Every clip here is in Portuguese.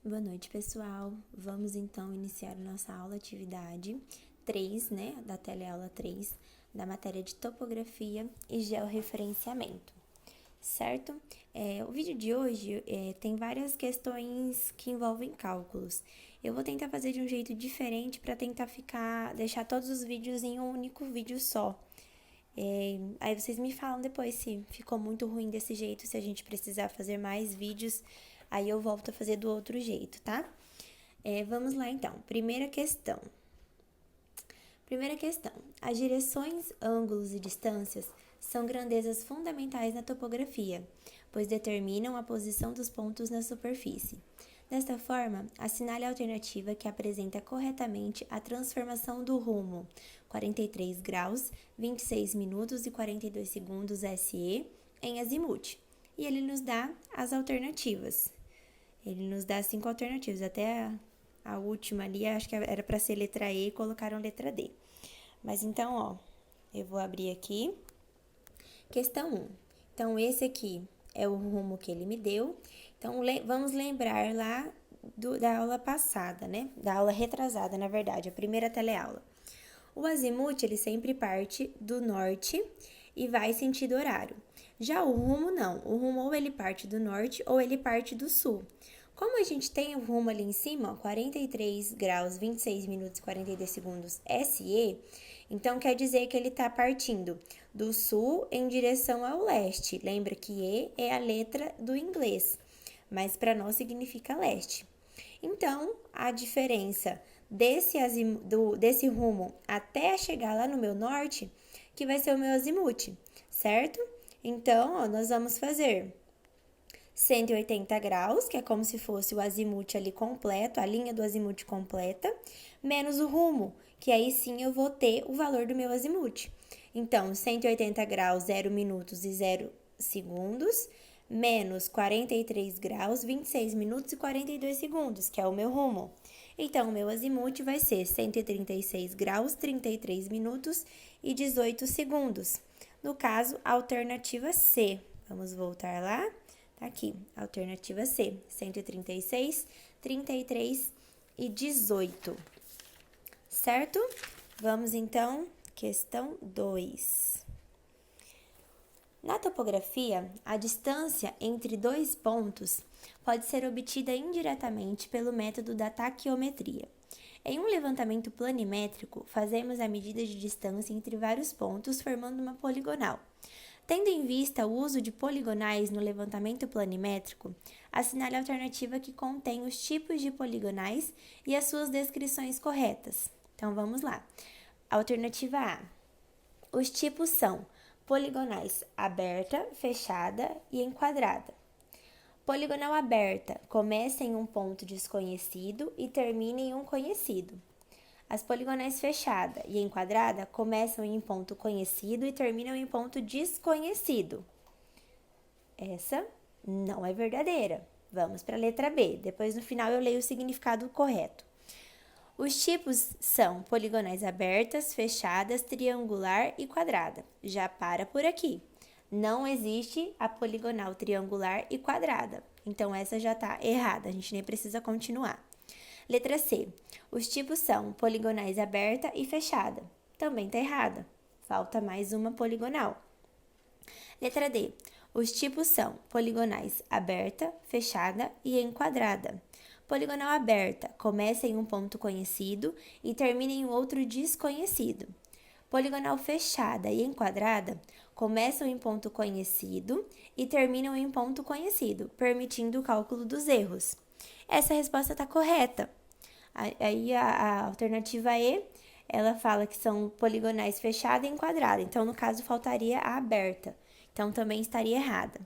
Boa noite, pessoal. Vamos então iniciar nossa aula atividade 3, da teleaula 3, da matéria de topografia e georreferenciamento, certo? O vídeo de hoje tem várias questões que envolvem cálculos. Eu vou tentar fazer de um jeito diferente para tentar deixar todos os vídeos em um único vídeo só. Aí vocês me falam depois se ficou muito ruim desse jeito, se a gente precisar fazer mais vídeos, aí eu volto a fazer do outro jeito, tá? Vamos lá então. Primeira questão. As direções, ângulos e distâncias são grandezas fundamentais na topografia, pois determinam a posição dos pontos na superfície. Desta forma, assinale a alternativa que apresenta corretamente a transformação do rumo 43 graus, 26 minutos e 42 segundos SE em azimuth. E ele nos dá as alternativas. Ele nos dá 5 alternativas, até a última ali, acho que era para ser letra E e colocaram letra D. Mas então, eu vou abrir aqui. Questão 1. Então, esse aqui é o rumo que ele me deu. Então, vamos lembrar lá da aula passada, Da aula retrasada, na verdade, a primeira teleaula. O azimuth, ele sempre parte do norte e vai sentido horário. Já o rumo, não. O rumo ou ele parte do norte ou ele parte do sul. Como a gente tem o rumo ali em cima, 43 graus, 26 minutos e 42 segundos SE, então quer dizer que ele está partindo do sul em direção ao leste. Lembra que E é a letra do inglês, mas para nós significa leste. Então, a diferença desse rumo até chegar lá no meu norte, que vai ser o meu azimuth, certo? Então, nós vamos fazer 180 graus, que é como se fosse o azimuth ali completo, a linha do azimuth completa, menos o rumo, que aí sim eu vou ter o valor do meu azimuth. Então, 180 graus, 0 minutos e 0 segundos, menos 43 graus, 26 minutos e 42 segundos, que é o meu rumo. Então, o meu azimuth vai ser 136 graus, 33 minutos e 18 segundos. No caso, a alternativa C. Vamos voltar lá. Tá aqui, alternativa C, 136, 33 e 18. Certo? Vamos então, questão 2. Na topografia, a distância entre dois pontos pode ser obtida indiretamente pelo método da taquiometria. Em um levantamento planimétrico, fazemos a medida de distância entre vários pontos formando uma poligonal. Tendo em vista o uso de poligonais no levantamento planimétrico, assinale a alternativa que contém os tipos de poligonais e as suas descrições corretas. Então, vamos lá. Alternativa A. Os tipos são poligonais aberta, fechada e enquadrada. Poligonal aberta começa em um ponto desconhecido e termina em um conhecido. As poligonais fechada e enquadrada começam em ponto conhecido e terminam em ponto desconhecido. Essa não é verdadeira. Vamos para a letra B. Depois, no final, eu leio o significado correto. Os tipos são poligonais abertas, fechadas, triangular e quadrada. Já para por aqui. Não existe a poligonal triangular e quadrada. Então, essa já está errada. A gente nem precisa continuar. Letra C. Os tipos são poligonais aberta e fechada. Também está errada. Falta mais uma poligonal. Letra D. Os tipos são poligonais aberta, fechada e enquadrada. Poligonal aberta começa em um ponto conhecido e termina em outro desconhecido. Poligonal fechada e enquadrada começam em ponto conhecido e terminam em ponto conhecido, permitindo o cálculo dos erros. Essa resposta está correta. Aí a alternativa E, ela fala que são poligonais fechada e enquadrada. Então, no caso, faltaria a aberta. Então, também estaria errada.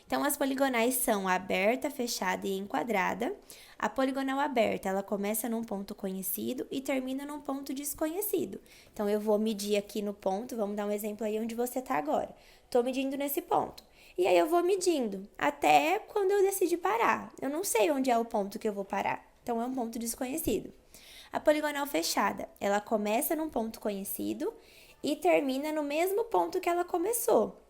Então, as poligonais são a aberta, fechada e enquadrada. A poligonal aberta, ela começa num ponto conhecido e termina num ponto desconhecido. Então, eu vou medir aqui no ponto, vamos dar um exemplo aí onde você está agora. Estou medindo nesse ponto. E aí, eu vou medindo até quando eu decidir parar. Eu não sei onde é o ponto que eu vou parar. Então, é um ponto desconhecido. A poligonal fechada, ela começa num ponto conhecido e termina no mesmo ponto que ela começou.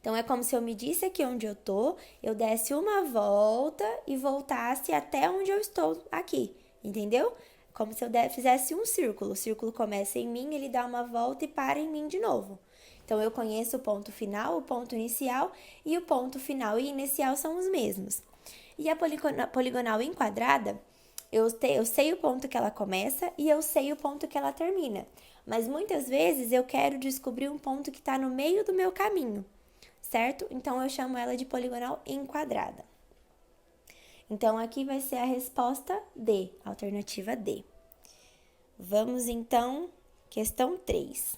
Então, é como se eu medisse aqui onde eu tô, eu desse uma volta e voltasse até onde eu estou aqui, entendeu? Como se eu fizesse um círculo. O círculo começa em mim, ele dá uma volta e para em mim de novo. Então, eu conheço o ponto final, o ponto inicial, e o ponto final e inicial são os mesmos. E a poligonal enquadrada, eu sei o ponto que ela começa e eu sei o ponto que ela termina. Mas muitas vezes eu quero descobrir um ponto que está no meio do meu caminho, certo? Então, eu chamo ela de poligonal enquadrada. Então, aqui vai ser a resposta D, alternativa D. Vamos, então, questão 3.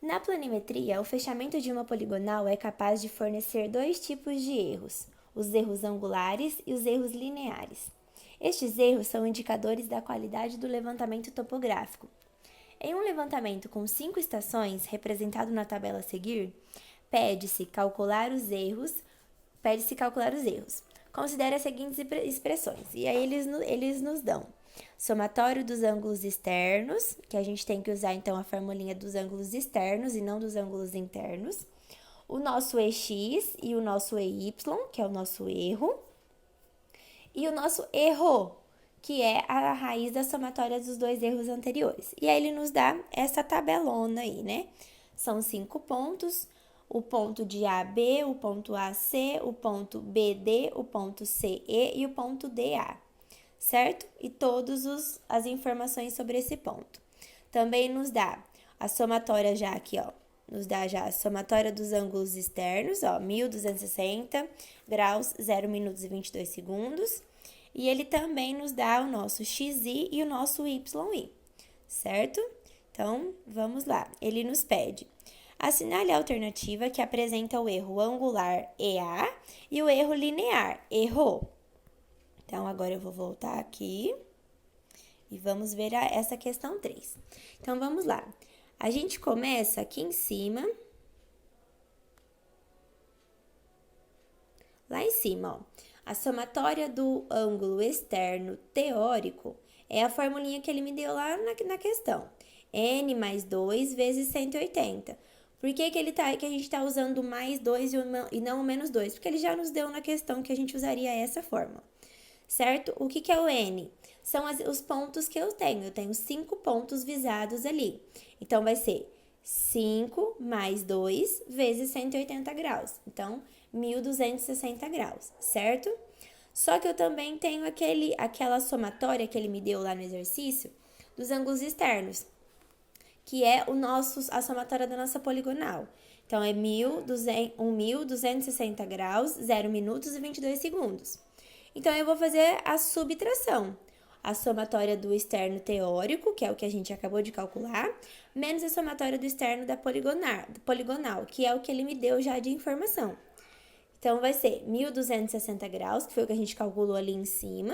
Na planimetria, o fechamento de uma poligonal é capaz de fornecer dois tipos de erros, os erros angulares e os erros lineares. Estes erros são indicadores da qualidade do levantamento topográfico. Em um levantamento com 5 estações, representado na tabela a seguir, pede-se calcular os erros. Considere as seguintes expressões, e aí eles nos dão somatório dos ângulos externos, que a gente tem que usar então a formulinha dos ângulos externos e não dos ângulos internos, o nosso EX e o nosso EY, que é o nosso erro, e o nosso erro, que é a raiz da somatória dos dois erros anteriores. E aí ele nos dá essa tabelona aí, né? São 5 pontos, o ponto de AB, o ponto AC, o ponto BD, o ponto CE e o ponto DA, certo? E todas as informações sobre esse ponto. Também nos dá a somatória já aqui, ó. Nos dá já a somatória dos ângulos externos, ó, 1260 graus, 0 minutos e 22 segundos. E ele também nos dá o nosso XI e o nosso YI, certo? Então, vamos lá. Ele nos pede: assinale a alternativa que apresenta o erro angular EA e o erro linear, erro. Então, agora eu vou voltar aqui e vamos ver essa questão 3. Então, vamos lá. A gente começa aqui em cima. Lá em cima, ó. A somatória do ângulo externo teórico é a formulinha que ele me deu lá na questão. N mais 2 vezes 180. Por que a gente está usando mais 2 e não o menos 2? Porque ele já nos deu na questão que a gente usaria essa fórmula, certo? O que é o N? São os pontos que eu tenho. Eu tenho 5 pontos visados ali. Então, vai ser 5 mais 2 vezes 180 graus. Então, 1.260 graus, certo? Só que eu também tenho aquela somatória que ele me deu lá no exercício dos ângulos externos, que é a somatória da nossa poligonal. Então, é 1.260 graus, 0 minutos e 22 segundos. Então, eu vou fazer a subtração. A somatória do externo teórico, que é o que a gente acabou de calcular, menos a somatória do externo da poligonal, que é o que ele me deu já de informação. Então, vai ser 1.260 graus, que foi o que a gente calculou ali em cima,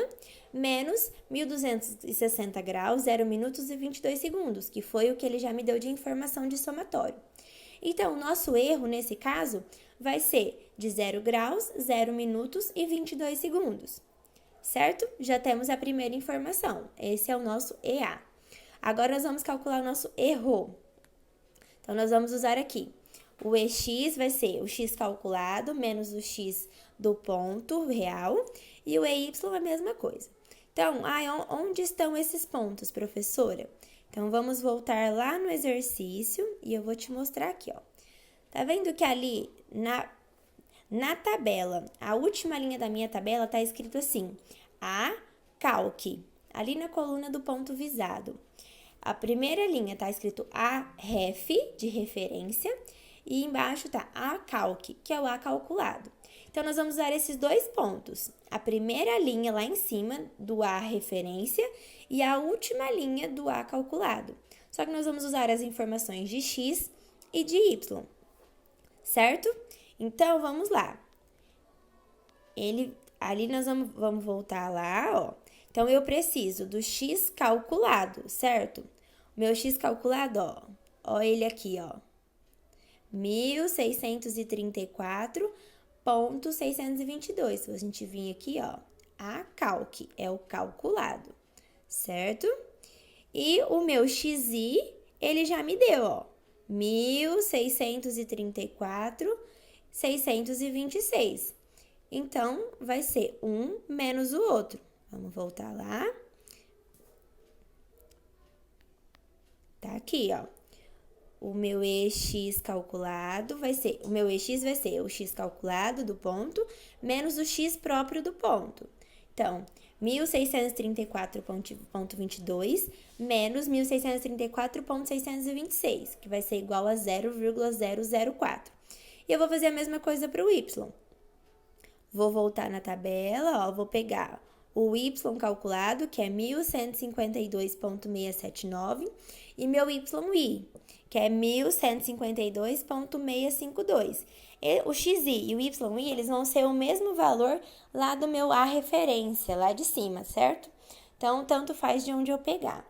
menos 1.260 graus, 0 minutos e 22 segundos, que foi o que ele já me deu de informação de somatório. Então, o nosso erro, nesse caso, vai ser de 0 graus, 0 minutos e 22 segundos, certo? Já temos a primeira informação. Esse é o nosso EA. Agora, nós vamos calcular o nosso erro. Então, nós vamos usar aqui. O EX vai ser o X calculado menos o X do ponto real e o EY a mesma coisa. Então, onde estão esses pontos, professora? Então, vamos voltar lá no exercício e eu vou te mostrar aqui, ó. Tá vendo que ali na tabela, a última linha da minha tabela tá escrito assim, a calque, ali na coluna do ponto visado. A primeira linha tá escrito a ref, de referência, e embaixo tá a calque, que é o A calculado. Então, nós vamos usar esses dois pontos. A primeira linha lá em cima do A referência e a última linha do A calculado. Só que nós vamos usar as informações de X e de Y, certo? Então, vamos lá. Ali nós vamos voltar lá, ó. Então, eu preciso do X calculado, certo? O meu X calculado, ó. Ó ele aqui, ó. 1.634,622. Se a gente vir aqui, ó, a calque é o calculado, certo? E o meu XI, ele já me deu, ó, 1.634.626. Então, vai ser um menos o outro. Vamos voltar lá. Tá aqui, ó. O meu EX calculado vai ser, o x calculado do ponto menos o x próprio do ponto. Então, 1.634,22 menos 1.634,626, que vai ser igual a 0,004. E eu vou fazer a mesma coisa para o y. Vou voltar na tabela, ó, vou pegar o y calculado, que é 1.152,679, e meu yi, que é 1.152,652. O xi e o yi, eles vão ser o mesmo valor lá do meu A referência, lá de cima, certo? Então, tanto faz de onde eu pegar.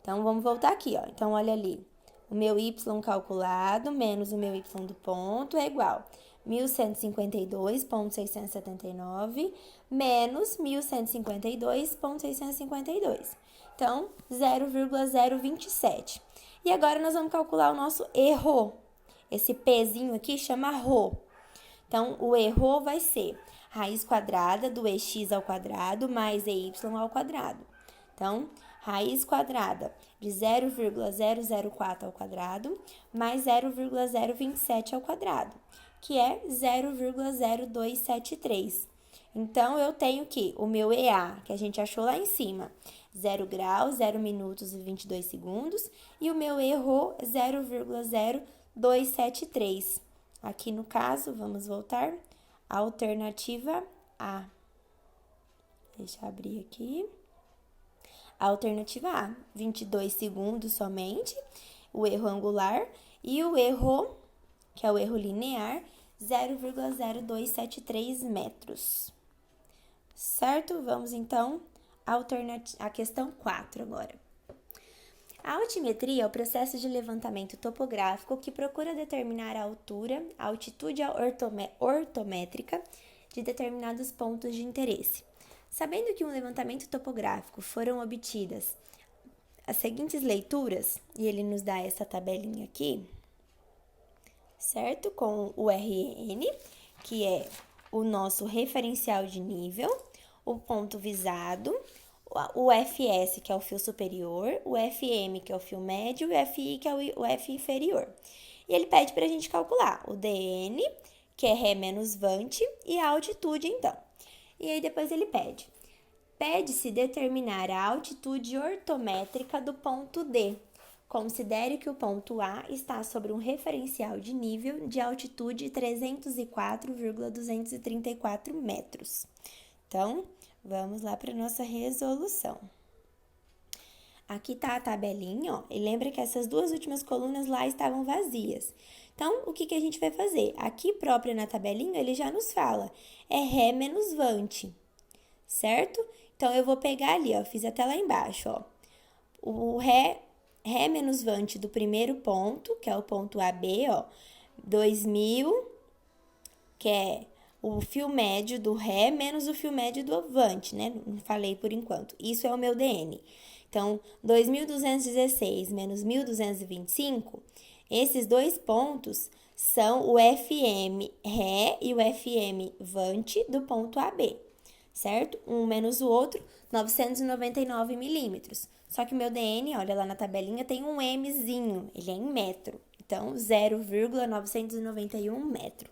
Então, vamos voltar aqui, ó. Então, olha ali. O meu y calculado menos o meu y do ponto é igual 1.152,679 menos 1.152,652. Então, 0,027. E agora, nós vamos calcular o nosso erro. Esse Pzinho aqui chama rho. Então, o erro vai ser raiz quadrada do ex ao quadrado mais ey ao quadrado. Então, raiz quadrada de 0,004 ao quadrado mais 0,027 ao quadrado, que é 0,0273. Então, eu tenho que o meu EA, que a gente achou lá em cima, 0 graus, 0 minutos e 22 segundos, e o meu erro 0,0273. Aqui no caso, vamos voltar, alternativa A. Deixa eu abrir aqui. Alternativa A, 22 segundos somente, o erro angular, e o erro, que é o erro linear, 0,0273 metros. Certo? Vamos, então, à questão 4 agora. A altimetria é o processo de levantamento topográfico que procura determinar a altura, a altitude ortométrica de determinados pontos de interesse. Sabendo que um levantamento topográfico foram obtidas as seguintes leituras, e ele nos dá essa tabelinha aqui, certo? Com o RN, que é o nosso referencial de nível, o ponto visado, o FS, que é o fio superior, o FM, que é o fio médio, e o FI, que é o F inferior. E ele pede para a gente calcular o DN, que é Ré menos Vante, e a altitude, então. E aí, depois ele pede-se determinar a altitude ortométrica do ponto D. Considere que o ponto A está sobre um referencial de nível de altitude 304,234 metros. Então, vamos lá para a nossa resolução. Aqui está a tabelinha, ó, e lembra que essas duas últimas colunas lá estavam vazias. Então, o que a gente vai fazer? Aqui próprio na tabelinha, ele já nos fala, é Ré menos Vante, certo? Então, eu vou pegar ali, ó, fiz até lá embaixo, ó, o Ré menos Vante do primeiro ponto, que é o ponto AB, ó, 2.000, que é o fio médio do Ré menos o fio médio do Vante, né? Não falei por enquanto. Isso é o meu DN. Então, 2.216 menos 1.225, esses dois pontos são o FM Ré e o FM Vante do ponto AB, certo? Um menos o outro, 999 milímetros. Só que o meu DN, olha lá na tabelinha, tem um Mzinho, ele é em metro. Então, 0,991 metro.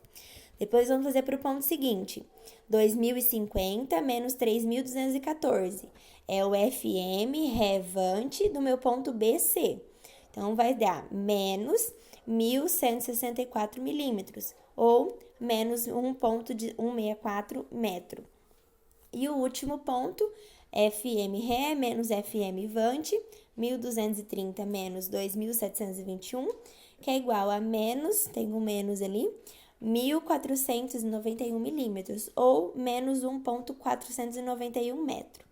Depois, vamos fazer para o ponto seguinte. 2.050 menos 3.214. É o FM Ré Vante do meu ponto BC. Então, vai dar menos 1.164 milímetros, ou menos 1,164 metro. E o último ponto, FM Ré menos FM Vante, 1.230 menos 2.721, que é igual a menos, tem um menos ali, 1.491 milímetros, ou menos 1,491 metro,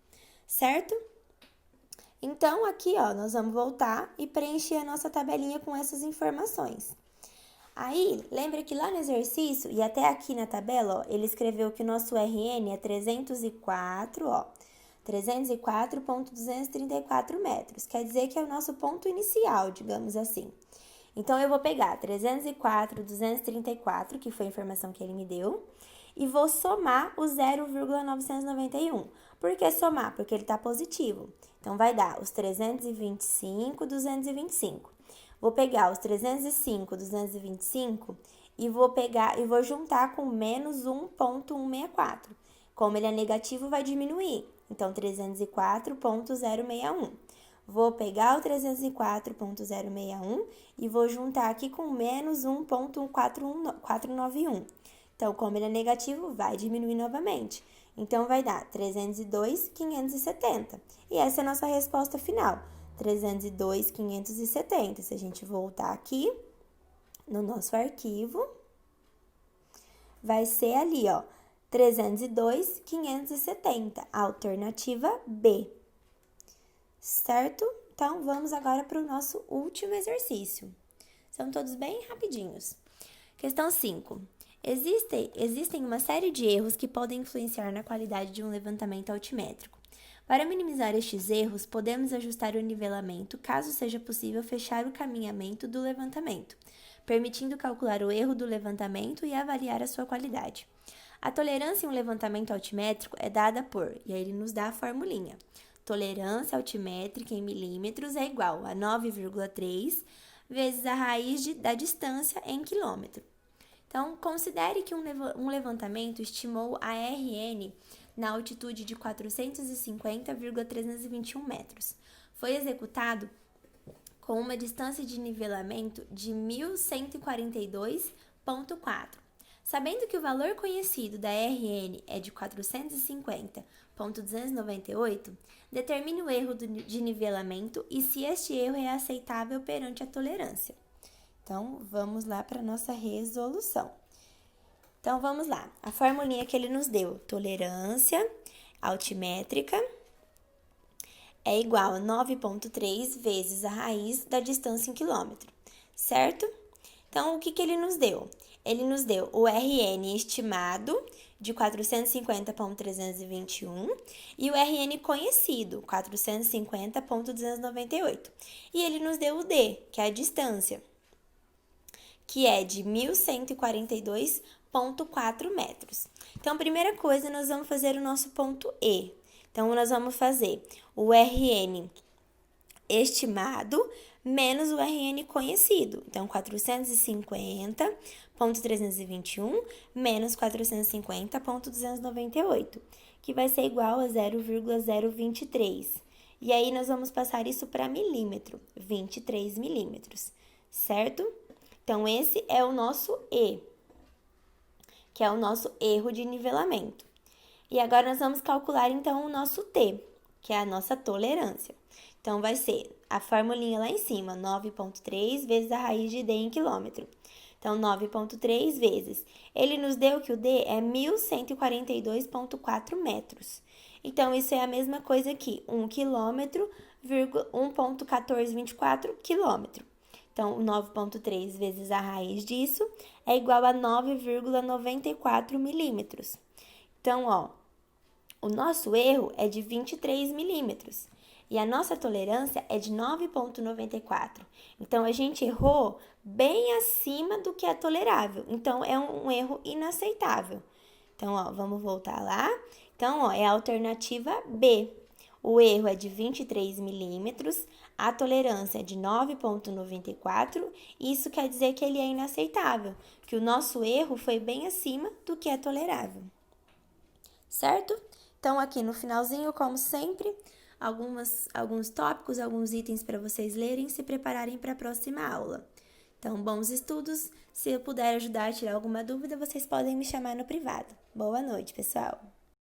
certo? Então, aqui, ó, nós vamos voltar e preencher a nossa tabelinha com essas informações. Aí, lembra que lá no exercício, e até aqui na tabela, ó, ele escreveu que o nosso RN é 304, ó, 304,234 metros. Quer dizer que é o nosso ponto inicial, digamos assim. Então, eu vou pegar 304, 234, que foi a informação que ele me deu, e vou somar o 0,991. Por que somar? Porque ele está positivo. Então, vai dar os 325, 225. Vou pegar os 305, 225 e vou juntar com menos 1,164. Como ele é negativo, vai diminuir. Então, 304,061. Vou pegar o 304,061 e vou juntar aqui com menos 1,491. Então, como ele é negativo, vai diminuir novamente. Então, vai dar 302,570. E essa é a nossa resposta final. 302,570. Se a gente voltar aqui no nosso arquivo, vai ser ali, ó, 302,570, alternativa B. Certo? Então, vamos agora para o nosso último exercício. São todos bem rapidinhos. Questão 5. Existem uma série de erros que podem influenciar na qualidade de um levantamento altimétrico. Para minimizar estes erros, podemos ajustar o nivelamento caso seja possível fechar o caminhamento do levantamento, permitindo calcular o erro do levantamento e avaliar a sua qualidade. A tolerância em um levantamento altimétrico é dada por, e aí ele nos dá a formulinha. Tolerância altimétrica em milímetros é igual a 9,3 vezes a raiz da distância em quilômetro. Então, considere que um levantamento estimou a RN na altitude de 450,321 metros. Foi executado com uma distância de nivelamento de 1142,4. Sabendo que o valor conhecido da RN é de 450,298, determine o erro de nivelamento e se este erro é aceitável perante a tolerância. Então, vamos lá para a nossa resolução. Então, vamos lá. A formulinha que ele nos deu, tolerância altimétrica é igual a 9,3 vezes a raiz da distância em quilômetro, certo? Então, o que ele nos deu? Ele nos deu o RN estimado de 450,321 e o RN conhecido, 450,298. E ele nos deu o D, que é a distância, que é de 1.142,4 metros. Então, primeira coisa, nós vamos fazer o nosso ponto E. Então, nós vamos fazer o RN estimado menos o RN conhecido. Então, 450,321 menos 450,298, que vai ser igual a 0,023. E aí, nós vamos passar isso para milímetro, 23 milímetros, certo? Então, esse é o nosso E, que é o nosso erro de nivelamento. E agora, nós vamos calcular, então, o nosso T, que é a nossa tolerância. Então, vai ser a formulinha lá em cima, 9,3 vezes a raiz de D em quilômetro. Então, 9,3 vezes. Ele nos deu que o D é 1.142,4 metros. Então, isso é a mesma coisa que 1 quilômetro, 1,1424 quilômetro. Então, 9,3 vezes a raiz disso é igual a 9,94 milímetros. Então, ó, o nosso erro é de 23 milímetros e a nossa tolerância é de 9,94. Então, a gente errou bem acima do que é tolerável. Então, é um erro inaceitável. Então, ó, vamos voltar lá. Então, ó, é a alternativa B. O erro é de 23 milímetros, a tolerância é de 9,94, isso quer dizer que ele é inaceitável, que o nosso erro foi bem acima do que é tolerável. Certo? Então, aqui no finalzinho, como sempre, alguns tópicos, alguns itens para vocês lerem e se prepararem para a próxima aula. Então, bons estudos. Se eu puder ajudar a tirar alguma dúvida, vocês podem me chamar no privado. Boa noite, pessoal!